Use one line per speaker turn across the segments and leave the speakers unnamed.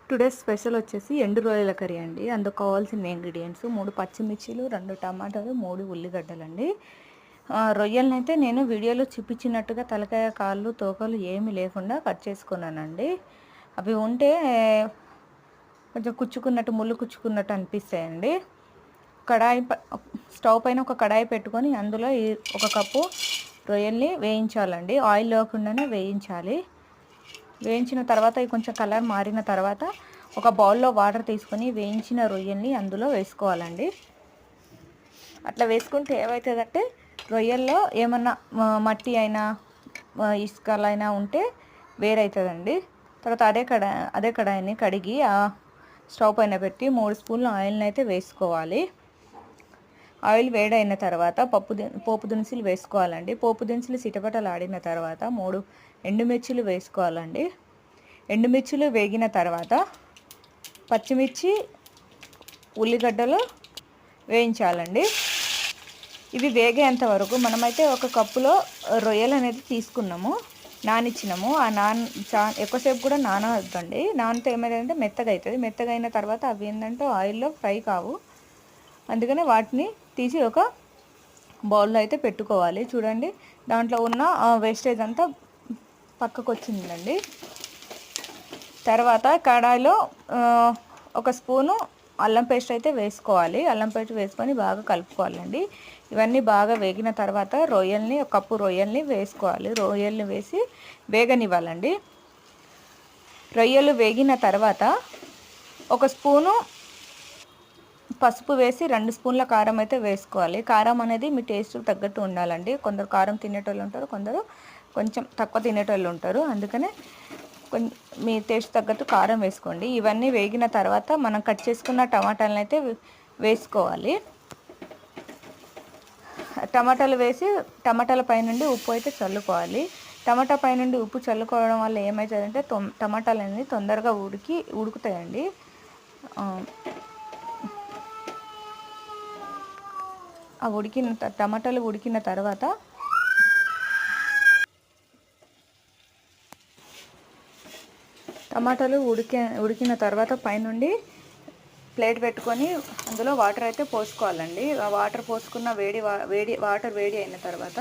Today special వచ్చేసి ఎండు రొయ్యల కర్రీ అండి. అందుకు కావాల్సిన ఇంగ్రీడియంట్స్ 3 పచ్చిమిర్చీలు, 2 టమాటాలు, 3 ఉల్లిగడ్డలండి. రొయ్యలను అయితే నేను వీడియోలో చూపించినట్టుగా తలకాయ, కాళ్ళు, తోకలు ఏమీ లేకుండా కట్ చేసుకున్నానండి. అవి ఉంటే కొంచెం కుచ్చుకున్నట్టు, ముళ్ళు కుచ్చుకున్నట్టు అనిపిస్తాయండి. స్టవ్ పైన ఒక కడాయి పెట్టుకొని అందులో 1 కప్పు రొయ్యల్ని వేయించాలండి. ఆయిల్ లేకుండానే వేయించాలి. వేయించిన తర్వాత కొంచెం కలర్ మారిన తర్వాత ఒక బౌల్లో వాటర్ తీసుకొని వేయించిన రొయ్యల్ని అందులో వేసుకోవాలండి. అట్లా వేసుకుంటే ఏమవుతుందంటే రొయ్యల్లో ఏమన్నా మట్టి అయినా ఇసుకలైనా ఉంటే వేరైతుందండి. తర్వాత అదే కడాయిని కడిగి స్టవ్ పైన పెట్టి 3 స్పూన్ల ఆయిల్ని అయితే వేసుకోవాలి. ఆయిల్ వేడైన తర్వాత పోపు దినుసులు వేసుకోవాలండి. పోపు దినుసులు చిటపటలాడిన తర్వాత 3 ఎండుమిర్చిలు వేసుకోవాలండి. ఎండుమిర్చిలు వేగిన తర్వాత పచ్చిమిర్చి, ఉల్లిగడ్డలు వేయించాలండి. ఇవి వేగేంత వరకు మనమైతే 1 కప్పులో రొయ్యలు అనేది తీసుకున్నాము, నానిచ్చినాము. ఎక్కువసేపు కూడా నానవద్దండి. నానితే ఏమైందంటే మెత్తగా అవుతుంది. మెత్తగా అయిన తర్వాత అవి ఏంటంటే ఆయిల్లో ఫ్రై కావు. అందుకనే వాటిని తీసి ఒక బౌల్లో అయితే పెట్టుకోవాలి. చూడండి, దాంట్లో ఉన్న వేస్టేజ్ అంతా పక్కకు వచ్చిందండి. తర్వాత కడాయిలో 1 స్పూను అల్లం పేస్ట్ అయితే వేసుకోవాలి. అల్లం పేస్ట్ వేసుకొని బాగా కలుపుకోవాలండి. ఇవన్నీ బాగా వేగిన తర్వాత 1 కప్పు రొయ్యల్ని వేసుకోవాలి. రొయ్యల్ని వేసి వేగనివ్వాలండి. రొయ్యలు వేగిన తర్వాత 1 స్పూను పసుపు వేసి 2 స్పూన్ల కారం అయితే వేసుకోవాలి. కారం అనేది మీ టేస్ట్కి తగ్గట్టు ఉండాలండి. కొందరు కారం తినేటోళ్ళు ఉంటారు, కొందరు కొంచెం తక్కువ తినేటోళ్ళు ఉంటారు. అందుకనే మీ టేస్ట్ తగ్గట్టు కారం వేసుకోండి. ఇవన్నీ వేగిన తర్వాత మనం కట్ చేసుకున్న టమాటాలను అయితే వేసుకోవాలి. టమాటాలు వేసి టమాటాల పైనుండి ఉప్పు అయితే చల్లుకోవాలి. టమాటా పైనుండి ఉప్పు చల్లుకోవడం వల్ల ఏమవుతుందంటే టమాటాలు అనేది తొందరగా ఉడుకుతాయండి. టమాటాలు ఉడికిన తర్వాత ఉడికిన తర్వాత పైనుండి ప్లేట్ పెట్టుకొని అందులో వాటర్ అయితే పోసుకోవాలండి. ఆ వాటర్ పోసుకున్న వాటర్ వేడి అయిన తర్వాత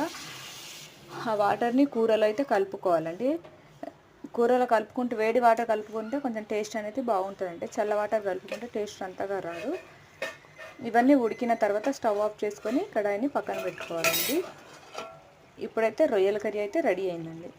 ఆ వాటర్ని కూరలో అయితే కలుపుకోవాలండి. కూరలో కలుపుకుంటే వేడి వాటర్ కలుపుకుంటే కొంచెం టేస్ట్ అనేది బాగుంటుందండి. చల్ల వాటర్ కలుపుకుంటే టేస్ట్ అంతగా రాదు. ఇవన్నీ ఉడికిన తర్వాత స్టవ్ ఆఫ్ చేసుకొని కడాయిని పక్కన పెట్టుకోవాలండి. ఇప్పుడైతే రొయ్యల కర్రీ అయితే రెడీ అయిందండి.